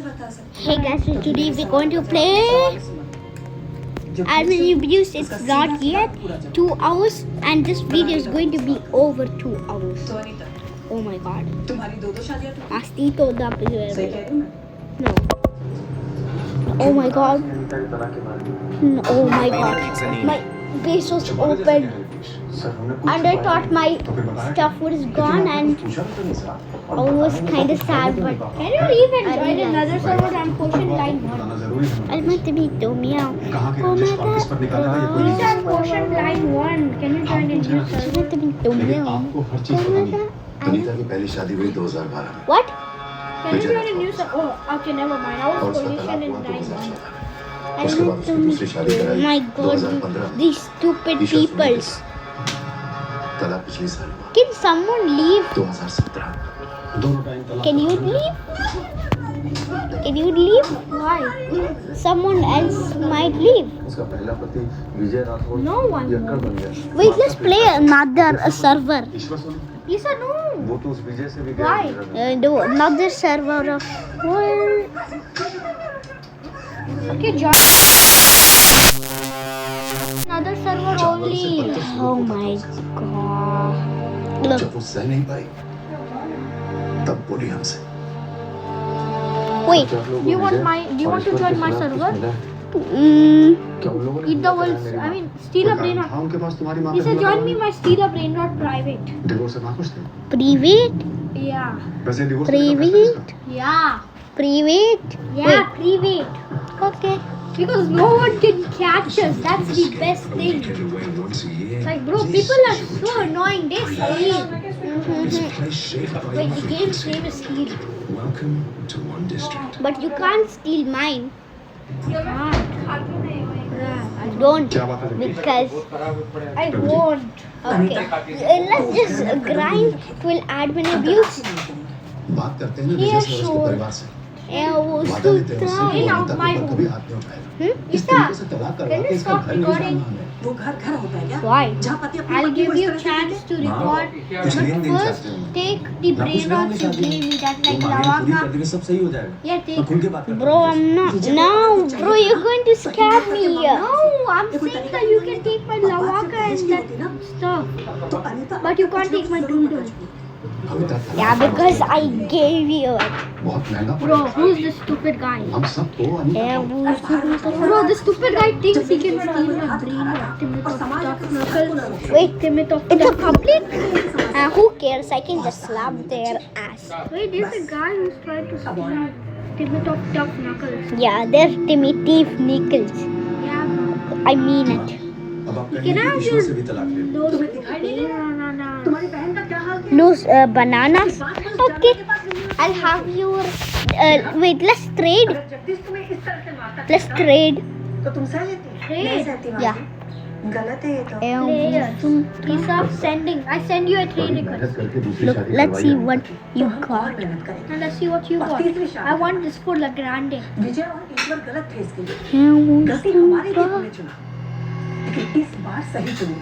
Hey guys, so today we're going to play Admin Abuse. It's not yet 2 hours and this video is going to be over 2 hours. Oh my god. Asti to the No. Oh my god. No, oh my god. My base was open. And I thought my stuff was gone and I was kind of sad, but can you leave and join another server on Potion Line 1? I meant to be meow. Oh my god. He's on Potion Line 1. Can you join a new server? I meant to be meow. Anita की पहली शादी हुई 2012 में। What? Can you join a new server? Oh, okay, never mind. I was positioned in line 1. उसके बाद उसकी दूसरी शादी कराई। My god, these stupid people. तलाक पिछले साल हुआ। Can someone leave? 2017 दोनों टाइम तलाक। Can you leave? Can you leave? Why? Someone else might leave. उसका पहला पति विजय राठौर No one. यक्कर बन गया। Wait, let's play another server. Ishwar Soni Lisa, no. वो तो उस विजय से भी Why? Do another server of Okay, join another server only. Oh my god. Look. जब वो सह नहीं पाई तब बोली हमसे। Wait. Do you want to join my server? Eat the world. I mean, steal a brain rot. हाँ उनके पास तुम्हारी माँ। Lisa, join me my steal a brain rot private. Divorce से नाखुश थे। Private? Yeah. वैसे divorce Private? Yeah. Private? Yeah, private. Okay. Because no one can catch us. That's the best thing. It's like, bro, people are so annoying. They steal. Wait, the game's name is Steal. Welcome to one district. But you can't steal mine. You can't. Don't. Because I won't. okay. Let's just grind till admin abuse. बात करते हैं ना विजय से और उसके परिवार से। वो वादा लेते हैं उससे कि Get वो out अनीता my के ऊपर room. कभी हाथ नहीं उठाएगा। इस Lisa, तरीके से तलाक करवा can के you इसका stop घर नहीं recording? जाना हमें। वो घर होता है क्या? Why? जहाँ पति अपनी I'll पत्नी give को इस you तरह से chance to record. कुछ लेन But देन first, चाहते हैं। take the brain rots you gave me. That like Lavaka. सब सही हो जाएगा। Yeah, take. खुल के बात करते हैं। Bro, I'm not. No, bro, you're going to scare me. No, I'm saying that you can take my Lavaka and that stuff. तो Anita But you can't take my doodle. Anita तलाक Yeah, because I gave you it. बहुत महंगा Bro, पड़ेगा। who's the stupid guy? हम सबको Anita Yeah, Bro, the stupid guy thinks he can steal my brain rot. Timothy of Tough Knuckles. Wait, Timothy of it's a Tough public? Who cares? I can just slap their ass. Wait, there's a guy who's trying to steal Timothy of Tough Knuckles. Yeah, they're Timothy Nichols. Yeah. I mean it. अब आप Can कहेंगे I कि ईश्वर से भी तलाक ले लो। No, तुम्हें दिखाई नहीं दे रहा? no. तुम्हारी बहन का क्या हाल? Loose bananas. Okay, I'll have your. Wait, let's trade. अगर जगदीश तुम्हें इस तरह से मारता Let's trade. तो तुम सह लेती? Trade? नहीं सहती माँ Yeah. जी। गलत है ये तो। Players. Stop sending. I send you a trade बड़ी मेहनत request. करके दूसरी Look, शादी let's see करवाई है। what you और got. मेहनत करेंगे। And let's see what you got. I want this for La Grande. विजय और ईश्वर गलत थे इसके लिए। Yeah, गलती हमारी थी तुमने चुना। लेकिन इस बार सही चुनी।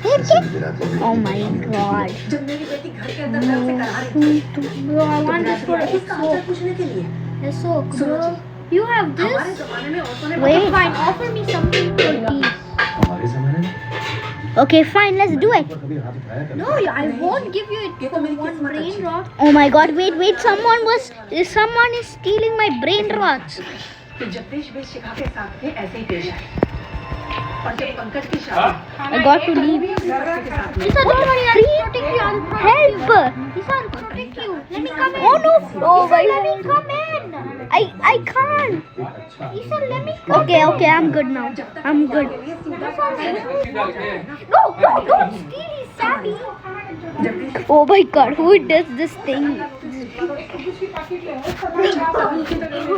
ऐसे भी दिलाते हैं। Oh my god. जब मेरी बेटी घर के अंदर घर से करा रही थी। Bro, I want this for इसका हाल Esok. पूछने के लिए। Esok, bro. You have हमारे this? जमाने में औरतों ने Wait. Okay, fine. Offer me something for these. हमारे ज़माने में Okay, fine, let's do it. कभी हाथ उठाया करते No, I won't give you it for one brain rot. Oh my god, wait, someone is stealing my brain rots. तो जगदीश भी शिखा के साथ भी ऐसे ही पेश आए। और जब पंकज की शादी I got to leave. लड़के के साथ में Lisa, don't worry. I'll protect you. I'll protect Help! you. Lisa, I'll protect you. Let me come in. Oh no! Oh my Let me god. come in. I can't. Lisa, let me come Okay, I'm good now. I'm good. No, don't steal his savvy. Oh my god, who does this thing?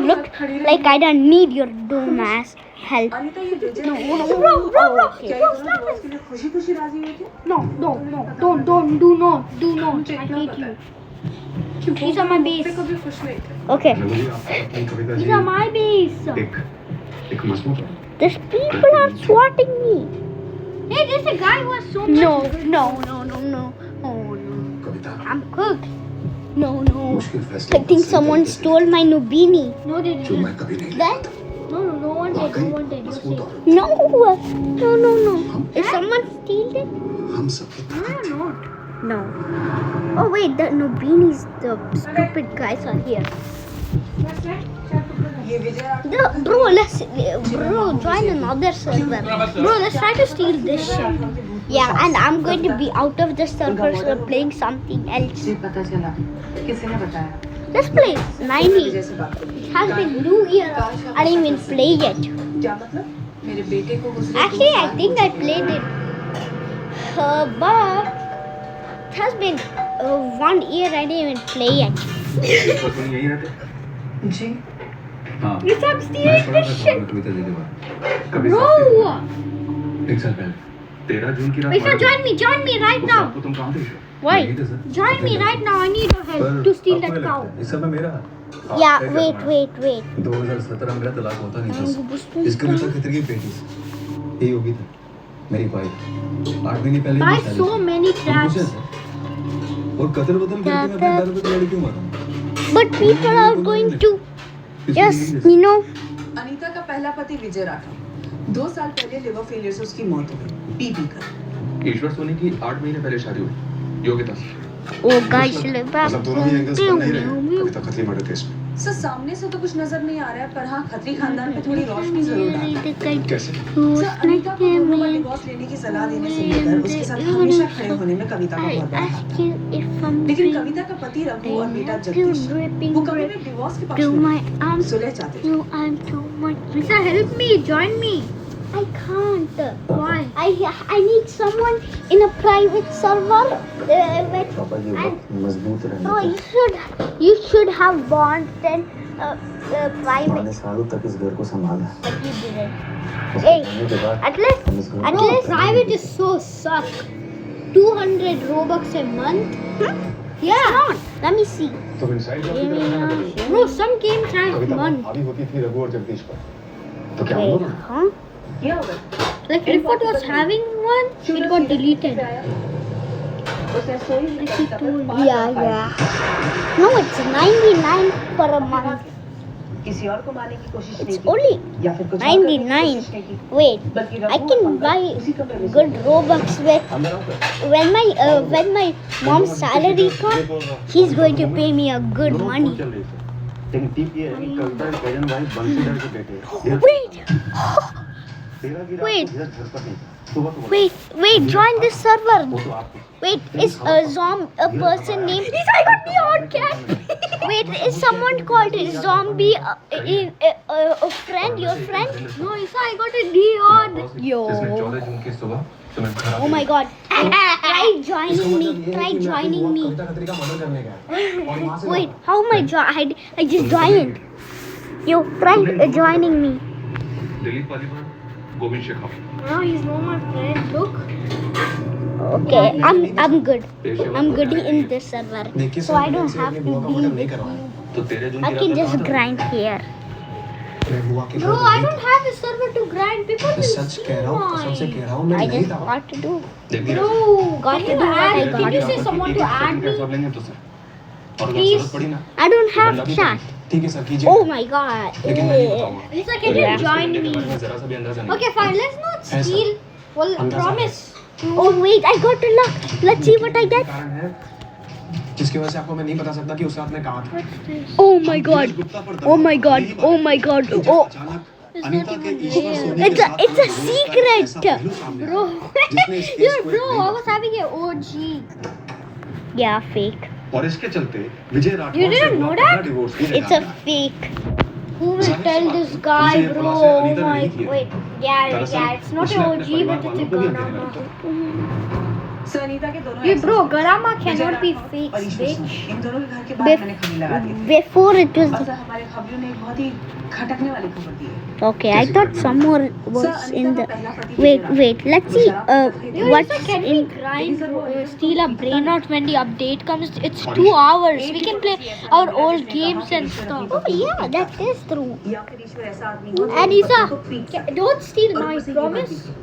Look, like I don't need your dumb ass help. Anita ये विजय Bro, Okay. क्या ये दोनों दिवस के लिए खुशी-खुशी राजी हुए थे? no, do not. I hate you. These are my base. कभी खुश नहीं थे। Okay. These are my base. एक मजबूत These people are swatting me. Hey, there's a guy who has so much. No. Oh no. Kavita I'm cooked. No. मुश्किल फैसले I think someone stole my Nubini. No, they जो didn't. मैं कभी नहीं That? No, no one did. No one did. You मजबूत see. और No. Is someone steal it? हम सबकी ताकत No. No. Oh wait, the Nubinis, the stupid guys are here. ये विजय Bro, join another server. Bro, let's try to steal this shit. Yeah, and I'm going to be out of the server, so playing something else. से पता चला किसी ने बताया Let's play विजय 90. से बात करी It has been New Year. I didn't even play yet. क्या मतलब मेरे बेटे को गुजरे Actually, I think I played it. But it has been 1 year. I didn't even play yet. यही रहते जी हाँ Yes, I'm stealing this shit. Kavita ji के बाद कभी Bro! एक साल पहले 13 जून की रात Lisa, join me right now. तो तुम कहाँ थे Why? Join me right now. I need your help to steal that cow. इस समय मेरा Yeah, wait. 2017 में मेरा तलाक होता नहीं था इस कविता खतरे की बेटी से यही होगी थी मेरी वाइफ 8 महीने पहले Buy ही शादी so की। many और traps. कुछ ऐसा। और कत्ल बदल करके मैं अपने पैर पे तो लड़की हूँ But people are going to. Yes, you know. Anita का पहला पति विजय राठौर 2 साल पहले लिवर फेलियर से उसकी मौत हो गई पी कर ईश्वर सोनी की 8 महीने पहले शादी हुई योग्यता से। Oh, guys, live back. मतलब दोनों ही एंगल्स पर नहीं रहे कविता खतरी मर्डर केस में सर सामने से तो कुछ नजर नहीं आ रहा है पर हाँ खत्री खानदान पे थोड़ी रोशनी जरूर डालता है कैसे सर अनीता को दोनों बार डिवोर्स लेने की सलाह देने से लेकर उसके साथ हमेशा खड़े होने में कविता का I बहुत बड़ा हाथ ask you if I'm लेकिन कविता का पति रघु और बेटा जगदीश वो कभी भी डिवोर्स के पक्ष to में my arms. सुलह चाहते थे No, I'm too much. Lisa, help me. Join me. I can't. Why? I need someone in a private server. With, पापा जी बहुत मजबूत रहने no, you should have bonds then private. मैंने सालों तक इस घर को संभाला But you didn't. उसके Hey, जाने के बाद at least, हम इस घर at को least Private is so suck. 200 Robux a month. Yeah. let me see. तुम inside Give me a Bro, some games have कविता बहुत month. भारी होती थी रघु और जगदीश पर तो क्या Wait, हुआ huh? क्या होगा Like if it was having one, it got deleted. उसने सोई में कविता पर 5 Yeah. No, it's 99 per a month. किसी और को मारने की कोशिश नहीं It's की only या फिर कुछ और करने की 99. कोशिश नहीं की Wait, बल्कि I रघु can और buy पंकज उसी कमरे में good Robux with अंदर आओ फिर। when my mom's salary comes. She's going to pay me a good दोनों money. फोन चल रही थी। लेकिन टिप ये है कि कविता के कजन भाई बंशीधर के बेटे हैं। Wait, तेरह की रात Wait. को इधर घर पर नहीं था। सुबह को wait, join this server. वो तो आपकी Wait, is a person named? I got the odd cat. Wait, is someone called zombie a friend? Your friend? No, Lisa, I got a Dion. Yo. इसमें 14 जून की सुबह तुम्हें घर Oh my God! Try joining me. Try joining me. कविता खत्री का murder करने गया और वहाँ से Wait, how am I just joined. Yo, try joining me. Dilip वालीबान Govind Shekhawat No, he's not my friend. Look. Okay, I'm good. पेशेवर I'm good in this server, देखिए so I don't have अपनी to बुआ का मर्डर be. नहीं करवाया तो 13 जून I की can रात just में grind here. मैं बुआ के Bro, I don't have a server to grind. People मैं will सच see कह रहा हूँ कसम से mine. कह रहा हूँ मैं I नहीं just था got to do. देखिए Bro, Got can to you do what I add? got. Did you say someone to add me? सब लेंगे तो सर और अगर Please. जरूरत पड़ी ना I don't have chat. ठीक है सर कीजिए Oh my God. लेकिन मैं नहीं बताऊंगा Lisa, can you join me? जरा सा भी अंदाजा नहीं Okay, fine. Let's not Yes, sir. steal. Well, Andaz promise. Oh wait, I got a luck. Let's see what I get. कारण है जिसकी वजह से आपको मैं नहीं बता सकता कि उस रात मैं कहाँ था Oh my God. Oh my God. Oh my God. Oh. अचानक अनीता के ईश्वर सोनी के साथ It's a रोज का secret. ऐसा पहलू सामने Bro, आया, जिसने इस केस yo, को bro, एक नई I was having an OG. Yeah, fake. और इसके चलते Vijay Rathore You didn't know that? Divorce It's a fake. Who will tell this guy, bro? Oh my, wait. Yeah, it's not an OG, but it's a Garama. Sir Anita के दोनों Hey, ex- bro, Garama Vijay cannot be Rathore fake, और ईश्वर Soni, bitch. इन दोनों के घर के बाहर मैंने खबरें लगा दी थी Before it और was. सर हमारे खबरों ने एक बहुत ही खटकने वाली खबर दी है Okay, I thought some more sir was Anita in का the. पहला पति विजय Wait, Rathore let's see. Yo, What's Lisa, can we in. grind, steal a brain out when the update comes? It's 2 hours. We can play our old games and stuff. Oh yeah, that is true. या फिर ईश्वर ऐसा आदमी हो जो Anisa, पति को पीट सके। don't steal और my उसे ये promise. बात भी कही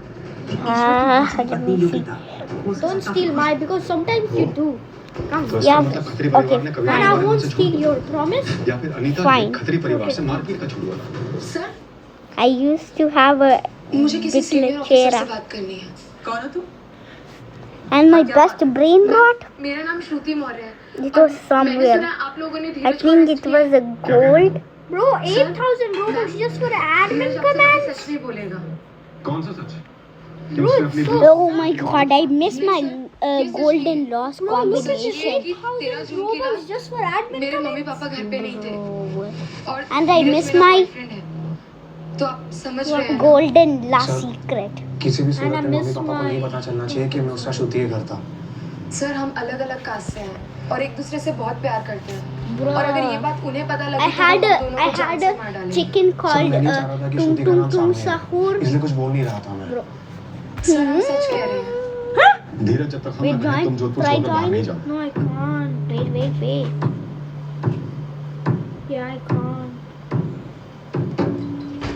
कि ईश्वर की Ah, दूसरी let पत्नी me see. योगिता, वो उसके Don't साथ steal काफी my because sometimes you do. तो इसका Yeah, मतलब खत्री परिवार ने कभी And I हमारे मन won't से झूठ steal बोला। your promise. या फिर अनीता ने Fine. खत्री परिवार से मारपीट का झूठ बोला। Sir I used to have a मुझे किसी big सीनियर ऑफिसर से lechera बात करनी है। कौन हो तुम? and my best brain rot. मेरा नाम श्रुति मौर्य है। It was somewhere. आप लोगों ने I think it was a gold. Bro, 8,000 Robux just for admin command. सच नहीं बोलेगा। कौन सा सच? Oh my god, I miss my golden lost No, look at this. combination. 8,000 Robux just for admin मेरे command. Mummy papa घर पे नहीं थे और And I नीरज miss मेरा my- boyfriend है। तो आप समझ रहे हैं? Golden last secret. किसी भी And सूरत I में miss मम्मी पापा को my- ये पता चलना चाहिए कि मैं उसका श्रुति के घर था। सर हम अलग अलग कास्ट से हैं और एक दूसरे से बहुत प्यार करते हैं और अगर ये बात उन्हें पता लगी I had तो a, हम दोनों I को जान had से a मार डालेंगे। chicken सब called मैं नहीं चाह रहा था कि Tung श्रुति का Tung नाम Tung सामने आए। Sahur. इसलिए कुछ बोल नहीं रहा था मैं। सर हम सच कह रहे हैं। धीरज जब तक हम Wait, ना कहें, join? तुम जोधपुर Try छोड़कर बाहर नहीं joining? जाओ। No, I can't. Wait. Yeah, I can't.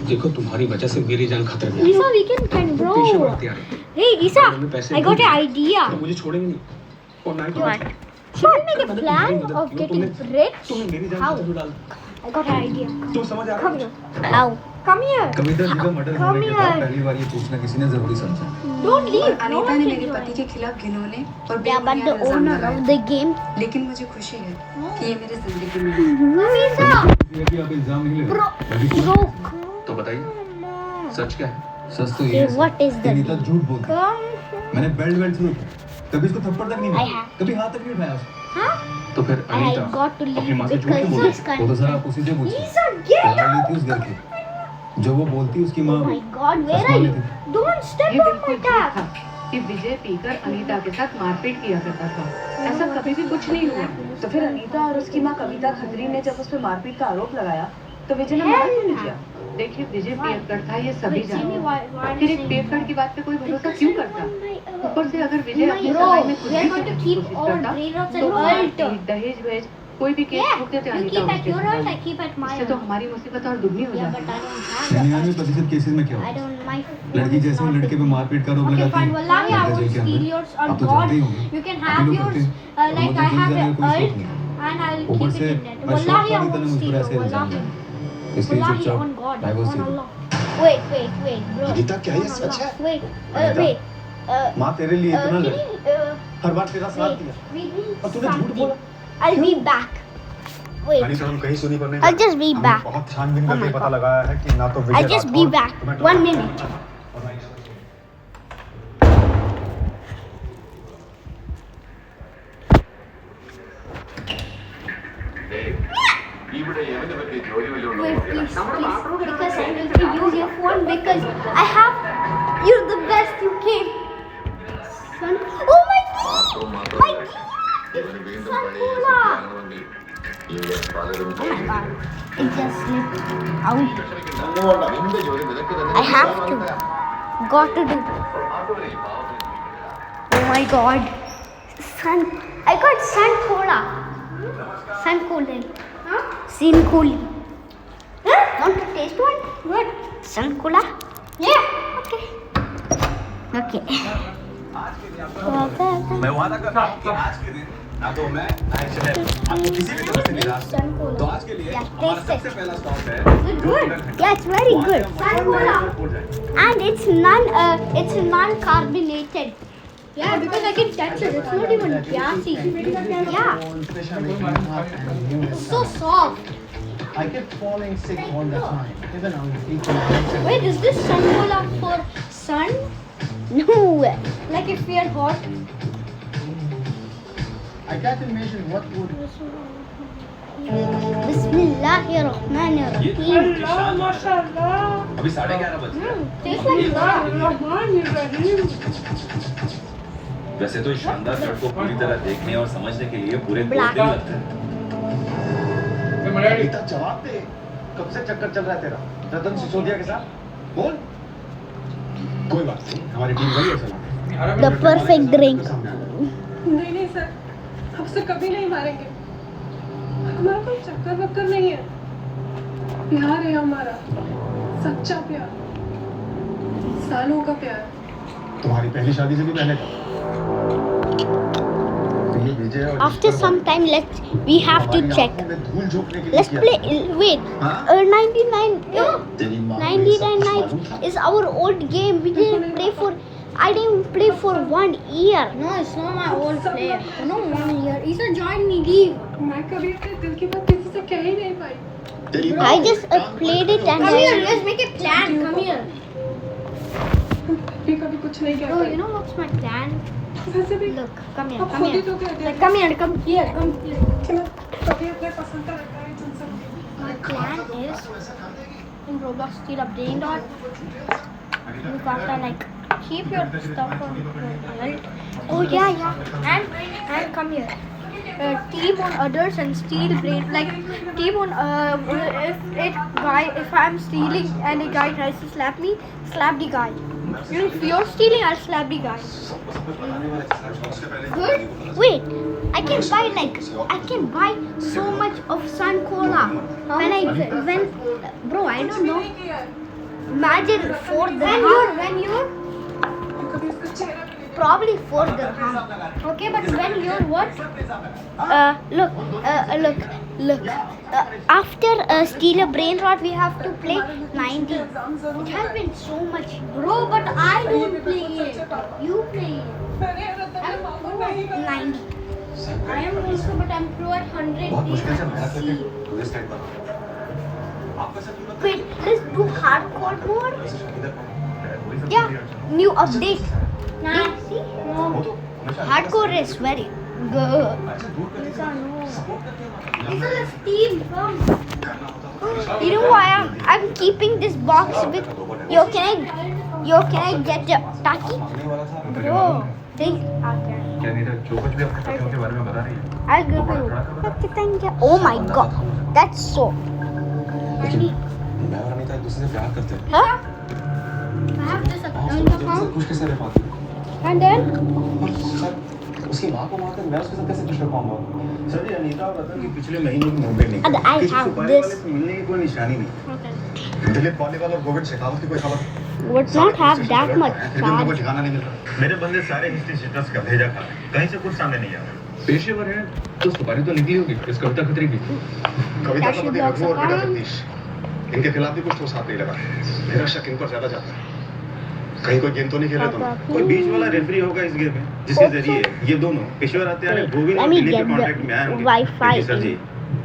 देखो तुम्हारी वजह से मेरी जान खतरे में है। Isa, we can तुम पीछे bro. बढ़ते आ रहे हो। Hey, Isa, तुम्हें पैसे I got दूंगा, an idea. तो मुझे छोड़ेंगे नहीं और ना ही What? Should we make a plan of getting rich? तुम्हें मेरी जान How? खतरे में डाल I got an idea. तुम समझ आ Come रहे here. हो Ow. Come here. Kavita ji का मर्डर Come होने के बाद here. पहली बार ये पूछना किसी ने जरूरी समझा। Don't और leave. No अनीता one ने can मेरे पति join. के खिलाफ घिनौने और Yeah, but बेबुनियाद the इल्जाम owner लगाए। of the game. लेकिन मुझे खुशी है कि ये मेरी जिंदगी में है। Isa. ये कि आप इल्जाम नहीं लगा। अभी Broke. तो बताइए सच क्या है? सच तो ये Okay, है what is कि the अनीता deal? झूठ बोलती है। Come. मैंने बेल्ट शुरू किया, कभी इसको थप्पड़ तक नहीं I मारा, have. कभी हाथ तक नहीं उठाया उसको। तो फिर I अनीता got to अपनी leave माँ से झूठ क्यों because बोली? this वो तो सर kind. आप उसी से पूछिए। Isa, get लड़ा up. ली थी उस घर की, जो वो बोलती उसकी माँ Oh my god, where चश्मा are ली you? थी। Don't step ये on my बिल्कुल झूठ tap. था कि विजय पीकर अनीता के साथ मारपीट किया करता था। ऐसा कभी भी कुछ नहीं हुआ। तो फिर अनीता और उसकी माँ कविता खत्री ने जब उस पर मारपीट का आरोप लगाया तो विजय ने मना क्यों नहीं किया? देखिए विजय पियक्कड़ था ये सभी Wait, see me, जानते why हैं। are फिर you एक saying पियक्कड़ की बात पे कोई भरोसा क्यों करता? ऊपर से अगर विजय अपनी Bro, सगाई में खुद we are भी going to करने की keep कोशिश our करता brain rots तो at मारपीट, alt. दहेज वहेज कोई भी केस Yeah, ठोक देते you अनीता keep at उसके your साथ। alt, I keep at my इससे तो alt. हमारी मुसीबत और दुगनी हो Yeah, जाती but है। I don't have 99% केसेस में क्या I होता है? don't my लड़की जैसे ही लड़के पे मारपीट का आरोप Okay, लगाती fine. है, Wallahi, I लड़का won't जेल के steal अंदर। yours आप on तो God. जानते ही होंगे। You can आप have लोग yours करते हैं। और like मुझे I जेल have जाने an का कोई शौक alt नहीं है। and I'll ऊपर keep से it in that. मैं शौक Wallahi, का I नहीं था won't मुझ पर steal ऐसे you. इल्जाम Wallahi. लगाए। इसलिए Wallahi, चुपचाप on God. डाइवोर्स On दे दो। Allah. Wait, bro. अनीता, क्या ये On सच Allah. है? Wait, Anita, wait. माँ तेरे लिए इतना Can लड़ी, you, हर बार तेरा साथ wait, दिया, we need और तूने झूठ something. बोला। I'll be back. Wait. Anita, हम कहीं सुनी पर नहीं I'll just be हमने back. बहुत छानबीन Oh करके my पता God. लगाया है कि ना तो विजय I'll just be Rathore back. तुम्हें 1 टोका minute. और ना ही श्रुति। Wait, please, because I need to use your phone because I have. You're the best. You came. Son. Oh my God! My God! Sankola! Oh my God! It just slipped out. I have to. Got to do. Oh my God! Sun. I got Sankola. Sankola. Huh? Sinkoli. Huh? Want to taste one? What? Sankola? Yeah. Okay. Okay. मैं वादा कर रहा हूँ कि आज के दिन ना तो मैं ना ही शहर आपको किसी भी तरह से निराश करूँ। तो आज के लिए हमारा सबसे पहला स्टॉप है Yeah, it's very good. And it's non-carbonated. Yeah, because I can touch it. It's not even gassy. Yeah. It's so soft. I kept falling sick all the time. Even on people. Wait, is this sun cola for sun? No. Like if we are hot? I can't imagine what would. Bismillahirrahmanirrahim. अभी 11:30 बज गए। Tastes like that. वैसे तो इस शानदार shirt को पूरी तरह देखने और समझने के लिए पूरे 2 Black. दिन लगते हैं। अनीता, जवाब दे, कब से चक्कर चल रहा है तेरा रतन सिसोदिया के साथ? बोल। कोई बात नहीं, हमारी टीम वही है चला। The perfect drink. नहीं सर, आपसे कभी नहीं मारेंगे। हमारा कोई चक्कर वक्कर नहीं है। प्यार है हमारा, सच्चा प्यार, सालों का प्यार। तुम्हारी पहली शादी से भी पहले था। तुम्हें भेजे और After some time, we have to check. धूल झोंकने के लिए Let's किया play. था। Wait. हाँ? 99. तेरी माँ को ये सब 99 कुछ मालूम nights था? is our old game. We didn't play for. I didn't play for 1 year. No, it's not my old player. No 1 year. Isa joined me, leave. मैं कभी अपने दिल की बात किसी से कह ही नहीं पाई। तेरी I just played it and Come here, I. let's make a plan. Come here. भी कभी कुछ नहीं Bro, कहता। you know what's my plan? वैसे भी Look, come here, अब come खुद ही here. तो कह दिया Like, come here, come here, come here. कि मैं कभी अपने पसंद का लड़का नहीं चुन सकती। My plan is in Roblox steal a brain dot. You gotta like keep your stuff on your belt. Oh yeah. And come here. Team on others and steal brain like team on if I'm stealing and a guy tries to slap me, slap the guy. If you're stealing, I'll slap the guy. Good. Wait. I can buy so much of Sun Cola. When bro, I don't know. Imagine for the When you're कभी उसका चेहरा भी नहीं probably for the okay, but when you're what? Look. After steal a brain rot, we have to play 90. It has been so much. Bro, but I don't play it. You play it. मैंने रतन ने मामू नहीं बनाया। 90. I am also, but I'm pro at 100. बहुत मुश्किल से मेहनत करके पुलिस टाइप बना। आपका सब Wait, let's do hardcore mode. Yeah, new update. Yeah, see? Hardcore is very good. This is a steam. Come. You know why I'm keeping this box with yo can I get the taki? Bro, they okay. क्या नहीं था जो कुछ भी अपने पतियों के बारे में बता रही है I'll give you. Oh my god, that's so. लेकिन मैं और अनीता एक दूसरे से प्यार करते हैं Huh? I have this हाँ, account. उसको जब से खुश कैसे रह पाती है And then? और सर उसकी माँ को मारकर मैं उसके साथ कैसे खुश रह पाऊंगा सर ये अनीता और रतन की पिछले महीने की मूवमेंट नहीं And I किसी have सुपारी this. वाले से मिलने की कोई निशानी नहीं Okay. दिलीप पॉलीवाल और गोविंद शेखावत की कोई खबर Would not have that much फिर भी उनको charge. ठिकाना नहीं मिलता मेरे बंदे सारे हिस्ट्री शीटर्स का भेजा खा कहीं से कुछ सामने नहीं आ रहा पेशेवर है तो सुपारी तो निकली होगी इस कविता खतरे की कविता का पति रघु और बेटा जगदीश इनके खिलाफ भी कुछ ठोस हाथ नहीं लगा मेरा शक इन पर ज्यादा जाता है कहीं कोई गेम तो नहीं खेले तुम कोई बीच वाला रेफरी होगा इस गेम में जिसके जरिए ये दोनों पेशेवर हत्यारे गोविंद Let और me दिलीप के get the कांटेक्ट में आएंगे Wi-Fi क्योंकि सर जी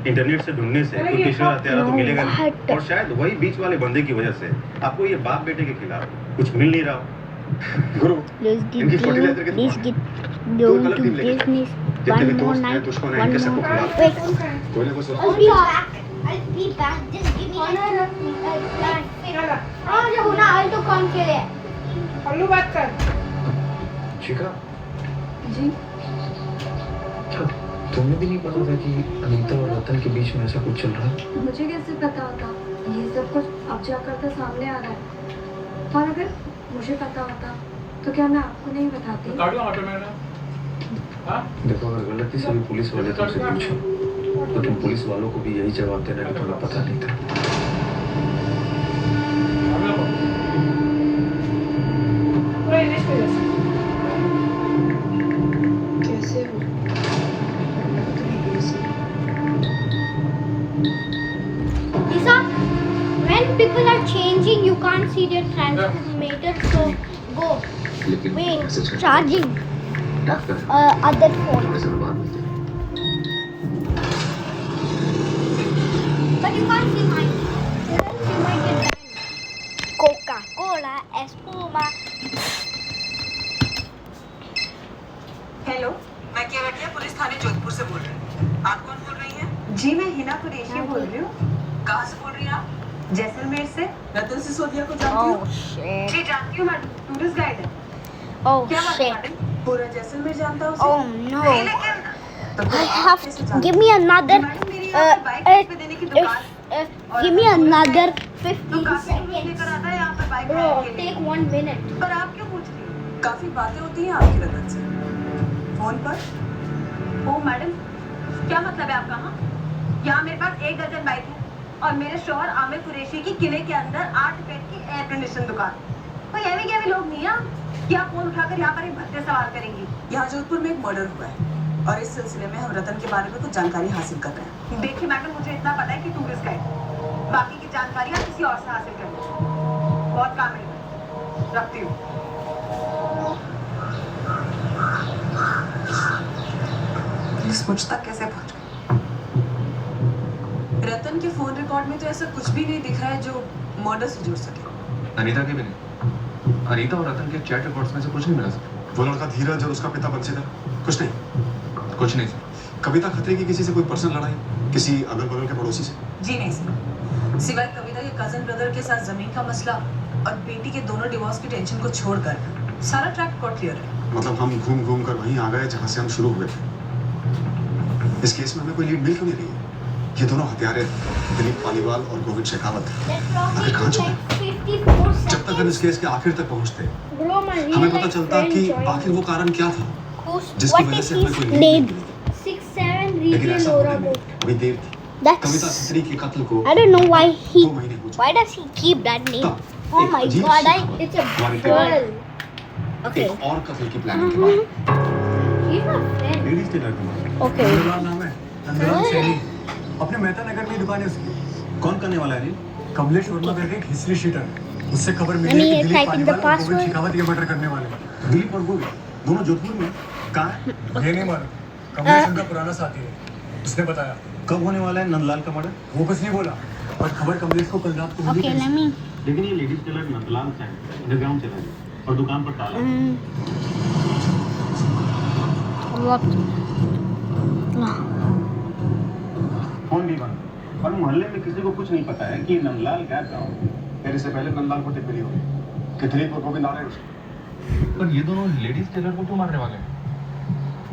इंटरनेट से ढूंढने से कोई पेशेवर हत्यारा तो मिलेगा नहीं what? और शायद वही बीच वाले बंदे की वजह से आपको ये बाप बेटे के खिलाफ कुछ मिल नहीं रहा हो। गुरु Let's इनकी get फर्टिलाइजर की let's दुकान get going to business. जितने भी One more दोस्त हैं night. दुश्मन हैं One इनके सबको more. खिलाफ Wait. कोई ना कोई सोच I'll be back. Just give me I'll do कौन खेले? हल्लू बात कर। शिखा जी क्या तुम्हें भी नहीं पता था कि अनीता और रतन के बीच में ऐसा कुछ चल रहा है मुझे कैसे पता होता ये सब कुछ अब जाकर तो सामने आ रहा है और अगर मुझे पता होता तो क्या मैं आपको नहीं बताती देखो अगर गलती से भी पुलिस वाले तुमसे पूछो तो तुम पुलिस वालों को भी यही जवाब देना कि तुम्हें पता नहीं था कैसे हो Lisa, when people are changing, you can't see their transformator. So go. लेकिन Wait, मैसेज कर charging other phone. थोड़े समय बाद मिलते हैं But you can't see mine. You might get banned. Coca-Cola, espuma. Hello मैं केवटिया पुलिस थाने जोधपुर से बोल रही हूँ आप कौन बोल रही हैं जी मैं हिना कुरैशी बोल रही हूँ कहाँ से बोल रही हैं आप जैसलमेर से रतन सिसोदिया को जानती हूँ Oh shit. जी जानती हूँ मैडम टूरिस्ट गाइड है Oh क्या बात है shit. मैडम पूरा जैसलमेर जानता हूँ Oh no. नहीं लेकिन तो I फिर आप have कैसे to जानती give me another. मैडम मेरी यहाँ पे बाइक रेंट पे देने की दुकान Give me another तो 15 काफी कुछ लेकर seconds. आता है यहाँ पे बाइक Bro, रेंट के लिए take 1 minute. पर आप क्यों पूछ रही हो काफी बातें होती हैं आपकी रतन से फोन पर ओ मैडम क्या मतलब है आपका हाँ यहाँ मेरे पास 1 दर्जन बाइक है और मेरे शौहर आमिर कुरैशी की किले के अंदर 8 बेड की एयर कंडीशन दुकान कोई एवी लोग नहीं हैं कि आप फोन उठाकर यहाँ पर एक भत्ते सवाल करेंगी यहाँ जोधपुर में एक मर्डर हुआ है और इस सिलसिले में हम रतन के बारे में कुछ जानकारी हासिल कर रहे हैं। देखिए मैडम, मुझे इतना पता है कि टूरिस्ट गाइड, बाकी की जानकारी आप किसी और से हासिल करें। बहुत काम है, रखती हूँ। पुलिस मुझ तक कैसे पहुंच गई? रतन के फोन रिकॉर्ड में तो ऐसा कुछ भी नहीं दिख रहा है जो मर्डर से जुड़ सके। अनीता के भी नहीं। अनीता और रतन के चैट रिकॉर्ड्स में से कुछ नहीं मिला सर। वो लड़का धीरज और उसका पिता बंशीधर, कुछ नहीं। कुछ नहीं सर। कविता खतरे की किसी से कोई पर्सनल लड़ाई, किसी अगल बगल के पड़ोसी से? जी नहीं सर, सिवाय कविता के कजन ब्रदर के साथ जमीन का मसला और बेटी के दोनों डिवोर्स की टेंशन को छोड़कर सारा ट्रैक रिकॉर्ड क्लियर है। मतलब हम घूम घूम कर वहीं आ गए जहां से हम शुरू हुए थे। इस केस में हमें कोई लीड मिल क्यों नहीं रही है? ये दोनों हत्यारे दिलीप पालीवाल और गोविंद शेखावत आखिर कहाँ छुपे? जब तक हम इस केस के आखिर तक पहुंचते हमें पता चलता कि आखिर वो कारण क्या था जिसकी वजह से हमें कोई लीड नहीं मिली। 6-7 लेकिन ऐसा Laura होने में boat. अभी देर थी। कविता खत्री के कत्ल को I don't know why 2 महीने हो why does he keep that name? तब Oh एक my अजीब god, सी I खबर It's a हमारे girl. okay. एक और कत्ल की प्लानिंग के बाद She's my friend. Ladies tailor का Okay. नाम है नंदलाल सैनी। अपने मेहता नगर में दुकान है उसकी। कौन करने वाला है? कमलेश वर्मा करके एक हिस्ट्री शीटर है। उससे खबर मिली Let me है कि Dilip type in the Paliwal और गोविंद password. शेखावत ये मर्डर करने वाले हैं। दिलीप और गोविंद दोनों जोधपुर में कहाँ है? ये नहीं मालूम। कमलेश उनका पुराना साथी है, उसने बताया। कब होने वाला है नंदलाल का मर्डर? वो कुछ नहीं बोला, पर खबर कमलेश को कल रात को मिली Okay, थी। let me. लेकिन ये ladies tailor Nandlal side underground चला गया और दुकान पर ताला। What? फोन भी बंद और मोहल्ले में किसी को कुछ नहीं पता है कि नंदलाल गायब कहाँ हो। मेरे से पहले नंदलाल को टिप मिली होगी कि दिलीप और गोविंद आ रहे हैं उसको। पर ये दोनों लेडीज टेलर को क्यों मारने वाले हैं?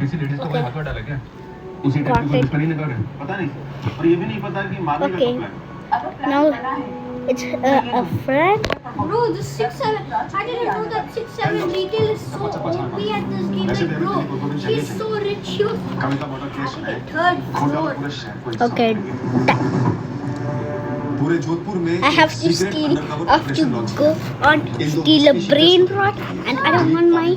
किसी लेडीज को कोई हाथ में डाला क्या? उसी टाइप Got की it. दुश्मनी निकाल रहे हैं। पता नहीं और ये भी नहीं पता कि मारने का Okay. कब plan. Now it's a friend. Bro, this 6-7. I didn't know that 6-7 retail is so OP at this game. Like, bro, she's so rich. She was Kavita murder case में third खोटा floor. पूरे शहर को इंतजाम Okay. करेंगे। पूरे जोधपुर में I have to secret steal. undercover I have to operation launch go किया। on इन दो steal a species brain से rot, and I don't want my.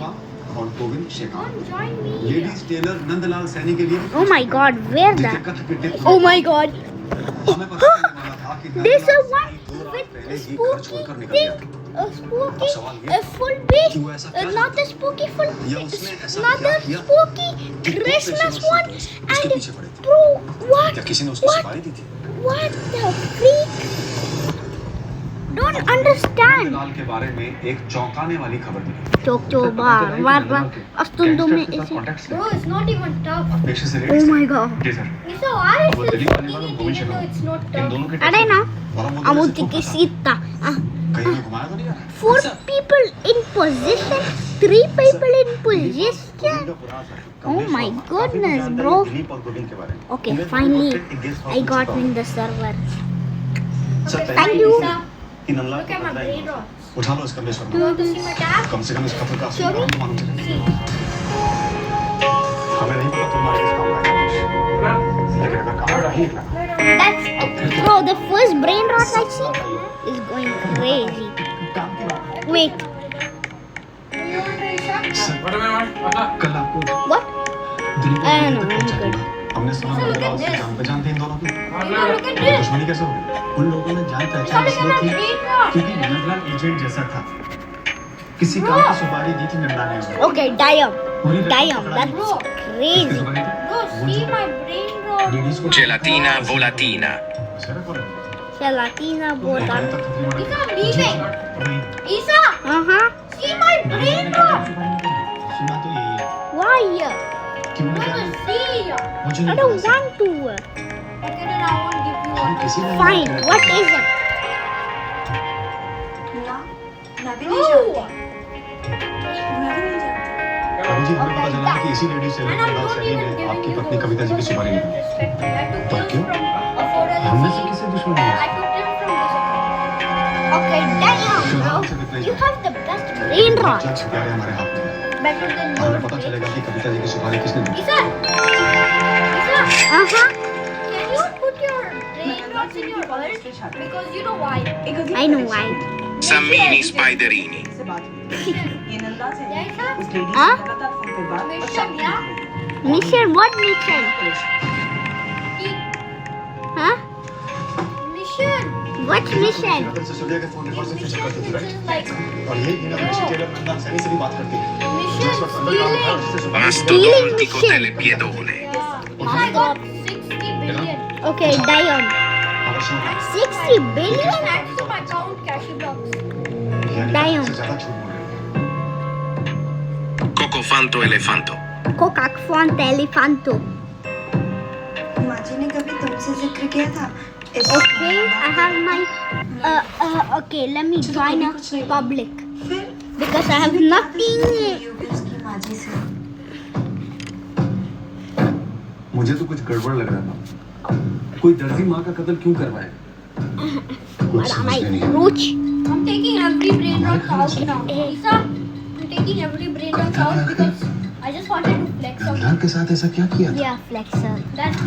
और Govind Shekhawat. Don't join me. Ladies tailor Nandlal Saini के लिए Oh my god, where जिसके that? कत्ल के tips Oh my god. हमें पता चलने वाला था कि There's a Nandlal one Saini 2 रात with पहले a ही घर छोड़कर spooky निकल गया thing. था। A spooky, सवाल ये a full beach. कि वो ऐसा क्या Not a spooky full. या उसने ऐसा Not क्या a किया spooky कि Christmas दो one. सेक्शन उसके पीछे पड़े थे? Bro, what? या किसी ने उसको What? सुपारी दी थी? What the freak? Don't understand. Nandlal के बारे में एक चौंकाने वाली खबर मिली। Var. Astundu में इसे. Contacts Bro, it's not even tough. पेशे से Oh लेडीज my god. जी सर। It's so hard. वो It's दिलीप still पालीवाल और speaking Govind even though Shekhawat it's not in tough. दोनों के Are ना? और हम Amuti के सीता. कहीं में घुमाया तो नहीं यार? 4 people in position. 3 people in position. Oh my goodness, bro. Dilip और गोविंद के बारे में। Okay, finally, I got in the server. Thank you. कि नंदलाल Look को at my पता ही brain नहीं। rot. उठा लो इसका बेशक। You want to see my tab? कम से कम इस कत्ल का असली Show me. कारण तो मालूम चले। हमें नहीं पता तुम्हारे किस काम आएगा। लेकिन अगर काम नहीं निकला That's bro. The first brain rot I see is going crazy. Wait, कल आपको what? दिलीप I और know, गोविंद तक I'm good. पहुंचाऊंगा। हमने सुना So look नंदलाल at से this. जान पहचान थी इन दोनों की। Look at ये this. दुश्मनी कैसे हो गई? उन लोगों ने जान पहचान Look इसलिए at my की brain rot. क्योंकि नंदलाल एजेंट जैसा था। किसी काम की सुपारी दी थी नंदलाल ने उसे। Okay, damn. पूरी रकम Damn, पकड़ा दी। that's crazy. Bro, see my brain rot. Ladies को Gelatina volatina. शर्त करो। Gelatina bota. पहले तक खतरी में Isa, I'm leaving. वही। Isa, see my brain rot. सुना तो यही है। Why? क्यों I नहीं want to see. मुझे I नहीं don't पता। want to. Okay, then I won't give you हम one. किसी ने Fine. What is it? ना मैं भी नहीं जानती। No. मैं भी नहीं जानती। अभी जी हमें पता चला कि इसी लेडीज से नंदलाल सैनी ने आपकी पत्नी कविता जी की सुपारी ली। पर क्यों? हमने से किसी दुश्मनी I है? took them from this. Okay, damn, bro. You have the best brain rot. जज प्यारे हमारे हाथ में है। Better than हमें yours. पता चलेगा कि कविता जी की सुपारी किसने दी। Isa, Uh-huh. can you put your brain rots in your wallet? Because you know why. I know why. Sammini spiderini. से बात हुई। ये नंदलाल से Yeah, Isa. उस लेडी हाँ? से लगातार फोन पे बात और Mission, शादी yeah. की। Mission? What mission? Huh? Mission. What mission? Sisodia के फोन रिकॉर्ड से चेक कर दो राइट Like और ये हिना मिशी टेलर नंदा सनी से भी बात करती है mission stealing. Mastodontico telepiedone. Oh my god, 60 billion. Okay, Dion. 60 billion? Thanks to my account, Cashy Blocks. Dion. ज्यादा झूठ बोल रहे Cocofanto elefanto. Coca-Font Elefanto. माँ जी ने कभी तुमसे जिक्र किया था Okay, I have my. Okay, let me join a public फिर because I have nothing. होगी उसकी माँ जी से मुझे तो कुछ गड़बड़ लग रहा था कोई दर्जी माँ का कत्ल क्यों करवाएगा What am I? Roach. I'm taking every brain rot out now. Lisa, I'm taking every brain rot out because I just wanted to flex out. Nanda के साथ ऐसा क्या किया Yeah, flexer. That's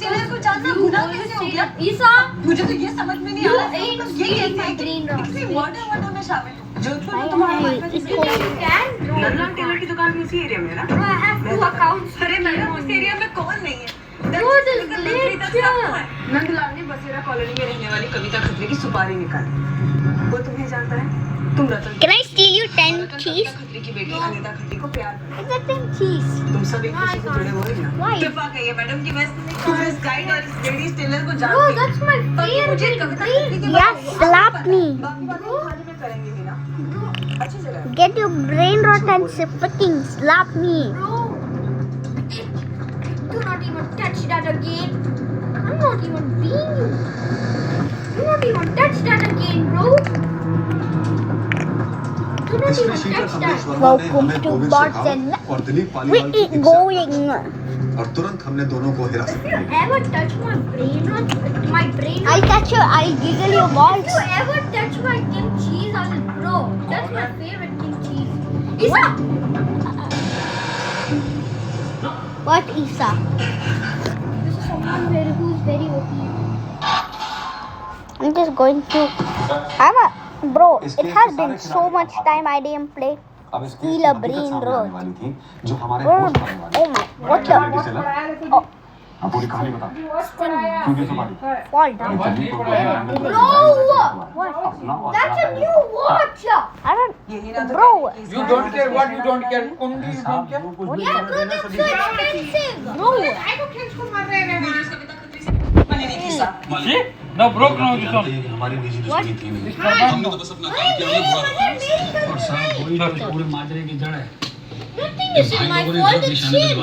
टेलर को जानना गुनाह कैसे हो गया Lisa, मुझे तो ये समझ में नहीं आ you रहा ain't ये stealing कैसे my brain rot. किसी मर्डर में शामिल हो जोधपुर में Why तुम्हारा am I- वाईफाई it's किसी called- You can? Nanda tailor की दुकान भी इसी एरिया में है ना Bro, I have 2 accounts. अरे मैडम इस एरिया में कौन नहीं है Bro, this glitch. नंदलाल ने बसेरा कॉलोनी में रहने वाली कविता खत्री की सुपारी निकाली वो तुम्हें जानता है तुम रतन Can I steal you 10 cheese? Khatri की बेटी अनिता खत्री को प्यार करते Is that 10 cheese? तुम सब एक दूसरे से जुड़े हुए हो ना Why? इत्तेफाक है ये मैडम की मैं इस गाइड और इस लेडीज टेलर को Bro, जानती हूँ that's my बाकी मुझे favorite कविता brain. खत्री के Yeah, slap me. बाकी बातें बाद में करेंगे मीना अच्छी जगह है। Get your brain rot and fucking slap me. Bro, do not even touch that again. I'm not even being you. Do not even touch that again, bro. Do not इसमें even शीतल touch संदेश that. Verma ने Welcome हमें to Covid Bots Shekhawat and और Dilip we Paliwal की eat हिंसा going. और तुरंत हमने दोनों को हिरासत If में you लिया ever touch my brain, my brain. I'll touch your, I'll giggle your If balls. you ever touch my Kim cheese, I will bro. That's my favorite Kim cheese. Isa, What, Isa? this is someone who's very OP. I'm just going to. Bro, it has been so much time I didn't play. अब इस Steal a brain rot. वाली थी जो हमारे Oh, होश पाने वाली oh my, what the? Oh, अब पूरी कहानी बता क्यों गिर तुम्हारी fall down. चलिए तो No! What? अपना That's a new watch. I don't. Bro, You don't care what you don't care. Only you don't care. Yeah, bro, that's so expensive. bro. मैंने नहीं खींचा See? No broke now this one. हमारी निजी What? दुश्मनी थी नहीं हमने तो बस अपना काम किया हमने बुरा लगा और साहब वही तो पूरे माजरे की जड़ है Nothing is in my fault. It's shit.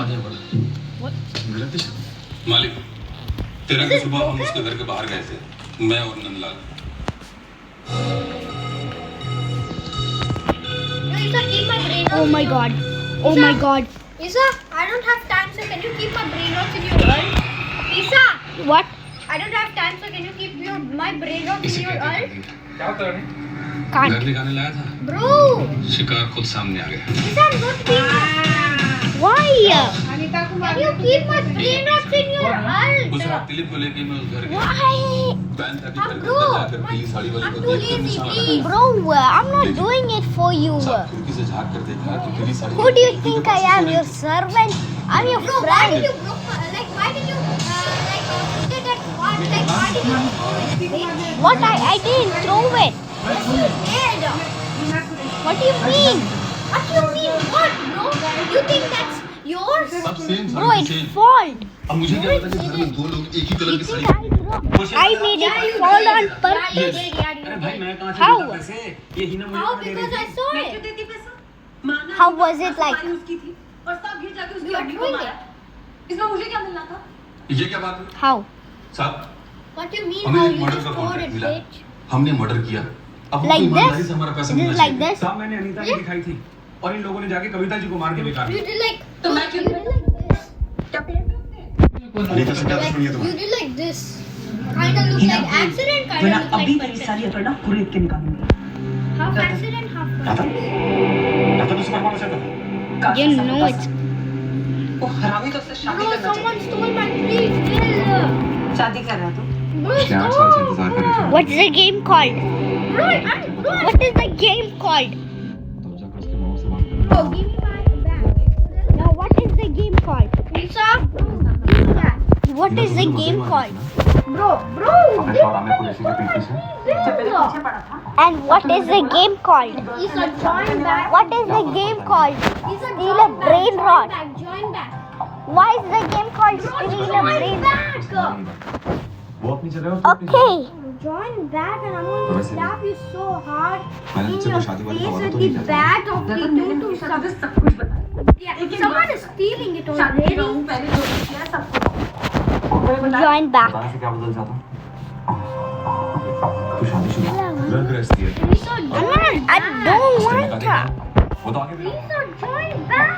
गलत दिशा मालिक तेरह की सुबह हम उसके घर के बाहर गए थे मैं और Nandlal No, Isa, keep my brain Oh rot. my god. Oh my god. Isa, I don't have time, so can you keep my brain rot in your world? Isa, What? I don't have time, so can you keep my brain rot in your world? क्या कर रहे हैं? Can't. घर दिखाने लाया था Bro, शिकार खुद सामने आ गया Isa, I'm not being. Why? Can you keep my brain rot in your world? उस रात दिलीप को लेके मैं उस घर गया Why? बैन था कि घर के Bro, अंदर जाकर पीली साड़ी वाली I'm को too देखकर lazy, निशाना please. लगाया Bro, I'm not doing it for you. साहब खिड़की से झांक कर देखा कि पीली sari Who do you think I am? Your servant? I'm your Bro, why did friend. you broke my, like, why did you, did that one, like, why did you throw it, bitch? What? I didn't throw it. Yes, you did. What do you mean? What do you mean, what, bro? You think that's yours? सब same Bro, sari it's same fault. अब मुझे क्या पता कि घर में दो लोग एक ही कलर You की think sari I made it fall on Yeah, you purpose? did, yeah, you अरे भाई did. मैं कहाँ से How? देता पैसे ये हिना मुझे How? कहाँ दे रही Because थी? I saw मैं it. क्यों देती पैसा माना How was it like? उसकी थी और सब ये जाके उसकी You are हड्डी को doing मारा इसमें मुझे क्या मिलना था ये क्या बात है How? साहब What do you mean, हमें how एक you मर्डर just का throwed कॉन्ट्रैक्ट it, मिला bitch? हमने मर्डर किया अब हमको Like ईमानदारी this? से हमारा पैसा Is मिलना it like चाहिए this? साहब मैंने अनीता की दिखाई थी और इन लोगों ने जाके कविता जी को मार के बेकार You did like, तो मैं क्यों you did like this. क्या पेड़ पे होते हैं अनीता से क्या Like, दुश्मनी है you तुम्हारी did like this. Kinda looks like accident, kinda looks like purpose. ये करना पूरे के निकालूंगी Half accident, half दादा purpose. दादा तुझसे मरवाना चाहता था You know it. वो हरामी तो उससे शादी Bro, करना someone चाहती stole my trees. शादी कर रहा तू Bro, पिछले 8 साल से इंतजार कर रहे थे What's the game called? Bro, What is the game called? तब जाकर उसके मामा से बात कर bro, give me my bag. No, what is the game called? Lisa, give me that. What is the game called? Bro. अपने शौहर आमिर को लेके गए पीछे से And what is the game called? Lisa, join back. What is the game called? Lisa, Steal a brain rot. Join back. Why is the game called Steal a Brain Rot? वो अपनी जगह पर Okay. Join back and I'm going to slap you so hard मैंने in तुझसे your कोई शादी वादी का face वादा with तो the नहीं किया back of the tutu. सब कुछ बता Yeah, someone is stealing it शादी already. रहूं पहले जो किया है सबको Join back. बताने से क्या बदल जाता तू शादीशुदा रंग रस्ती है Lisa, I don't want to. वो तो आगे भी Lisa, join back.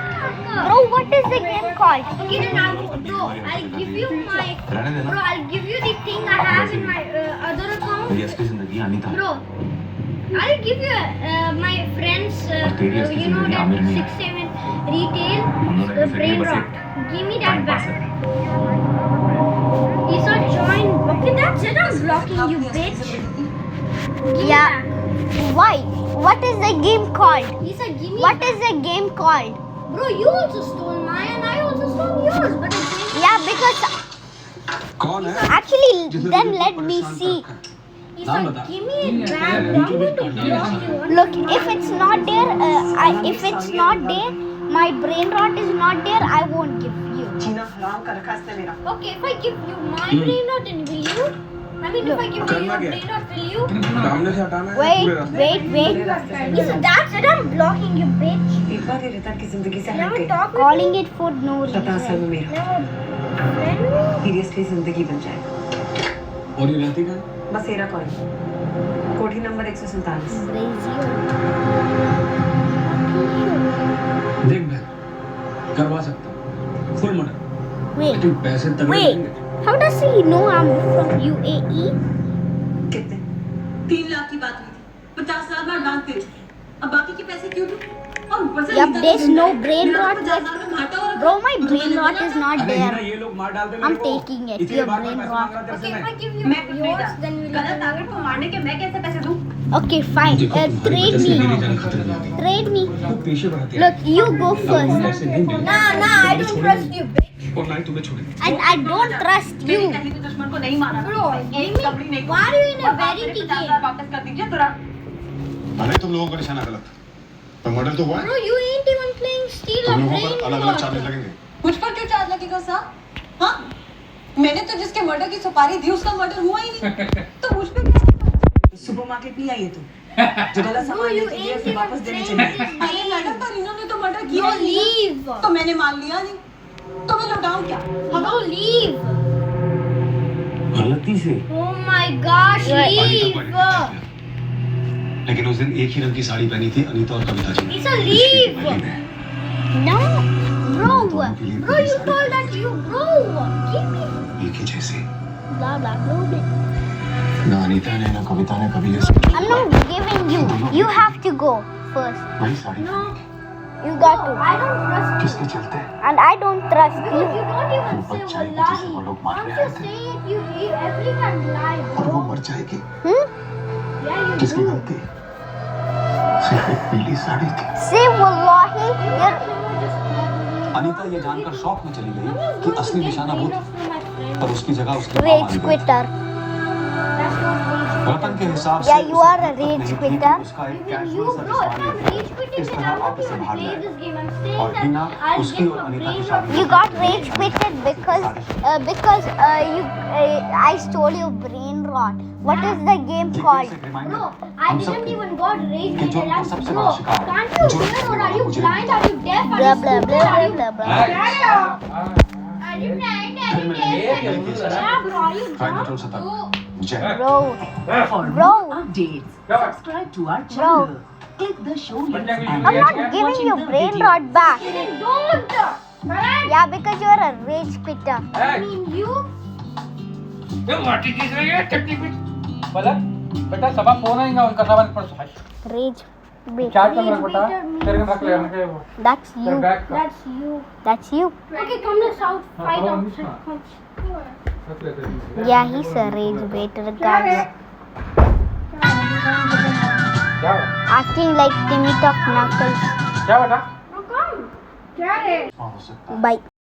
Bro, what is the game called? Okay, then I'll give you my. रहने देना Bro, I'll give you the thing I have in my other account. मेरी असली जिंदगी अनीता है Bro, I'll give you my friends, तेरी असली you know जिंदगी that Aamir नहीं है 6-7 retail, हम दोनों the एक brain दूसरे के rot. Give me that time pass back. है Lisa, join. Okay, that's it. I'm blocking you, bitch. Give Yeah. me Why? What is the game called? back. Lisa, give me What back. is the game called? Bro, you also stole mine and I also stole yours, but it's Yeah, because कौन है actually, जिसने then तुझे let me परेशान see. कर रखा है? Lisa, नाम बता। give me it back. I'm going to block you. Look, if it's not there, if it's not there, my brain rot is not there, I won't give you. जीना हराम कर रखा है इसने मेरा Okay, if I give you my brain rot, then will you? I mean, if I give you करना your क्या? brain rot, will you? सामने से हटाना है Wait, पूरे रास्ते wait, wait. Lisa, that's it. I'm blocking you, bitch. एक बार ये रिता की जिंदगी से हट Never गई talk with Calling it for no पता reason. असल में मेरा Never friend me. सीरियसली जिंदगी बन जाएगा और ये रहती कहाँ बस एरा कॉलेज कोठी नंबर 147 देख मैं करवा सकता हूँ फुल मर्डर Wait, लेकिन पैसे तगड़े wait. लगेंगे How does he know I'm from UAE? कितने 3 लाख की बात हुई थी 50 लाख में एडवांस दे चुके अब बाकी के पैसे क्यों दूं और ऊपर से Yup, नीता there's जिंदा no है। brain मेरा rot 50 लाख में घाटा हो रहा Bro, my तो brain मैंने rot बोला is not अरे हीरा there. ये लोग मार डालते I'm taking it, your brain rot. Okay, if I give you मैं कुछ नहीं yours, था then will गलत you? टारगेट को मारने के मैं कैसे पैसे दूं Okay, fine. Trade me. Trade me. वो पेशे बढ़ाते हैं Look, you go हम first. ऐसे नहीं मिलेंगे Nah, I don't trust you, bitch. और ना ही तुम्हें छोड़ेंगे And I don't trust मेरे you. कहीं भी दुश्मन को नहीं मारा Bro, एक give me. कपड़ी नहीं Why are you in a और आप very मेरे big 50 game? लाख वापस कर दीजिए तुरंत भले तुम लोगों का निशाना गलत पर मर्डर तो हुआ है Bro, you ain't even playing steal a तुम लोगों brain पर अलग अलग चार्जेस rot. लगेंगे मुझ पर क्यों चार्ज लगेगा साहब हाँ मैंने तो जिसके मर्डर की सुपारी दी उसका मर्डर हुआ ही नहीं तो मुझ पे क्या सुपरमार्केट नहीं आई है तू जो गलत सामान you लेके गया ain't फिर even वापस देने playing चले this अरे मैडम पर इन्होंने तो मर्डर किया No, ही नहीं leave. ना। तो मैंने मान लिया नहीं तो मैं लौटाऊं क्या No, leave. गलती से Oh my gosh, leave. लेकिन उस दिन एक ही रंग की साड़ी पहनी थी अनीता और कविता जी ने। Lisa, leave. No. Bro, Bro, you told that you, bro. Give me. एक ही जैसे blah blah blah. ना अनीता ने ना कविता ने कभी ये I'm not giving you. You have to go first. वही sari No, You got to. I don't trust you. किसके चलते And I don't trust Bro, you. you don't even say बच जाएगी wallahi. जैसे वो लोग मार Once रहे you थे say it, you every time lie, और वो bro. मर जाएगी Hmm? Yeah, you किसकी do. गलती सिर्फ एक पीली साड़ी थी Say wallahi, you're अनीता ये जानकर शौक में चली गई कि असली निशाना वो थी पर उसकी जगह उसकी माँ rage मारी गई। quitter. वतन के हिसाब से Yeah, you उसे are a दिक्कत rage नहीं थी कि quitter. उसका एक Even कैजुअल you, सा bro, if I'm जिस्मानी rage अफेयर quitting, इस then तरह I'm not वापस से even बाहर play लाया this game. I'm saying और हिना that I'll उसकी give और my अनीता की brain शादी You got rage quitted because I stole your brain rot. What is the game ये called? कैसे एक reminder? Bro, I हम didn't सबके even got rage कि जो quitted. उनका I'm सबसे bro. बड़ा शिकार है, Can't you जो hear or are you मुझे blind? Are you deaf? Are Blah you blah stupid? blah Are you blah blah. Are you blind? Are you deaf? Yeah, bro, are you five dumb? Petrol 70 Oh. जय Bro, For bro, updates subscribe to our bro. channel click the show links and I'm not giving your brain rot back. Then don't. Alright? Yeah, because you're a rage quitter. I mean you. बेटा सबा phone आएगा उनका सामान पर Rage चार quitter. कमरा बेटा तेरे में रख ले रखे वो That's तेरे you. बैग का That's you. That's you. Okay, come let's out. Fight come on, outside. Come. रख ले तेरे में। Yeah, he's a rage quitter, guys. क्या हुआ? Acting like Timmy Tough Knuckles. क्या बेटा Bro, come. क्या है? Bye.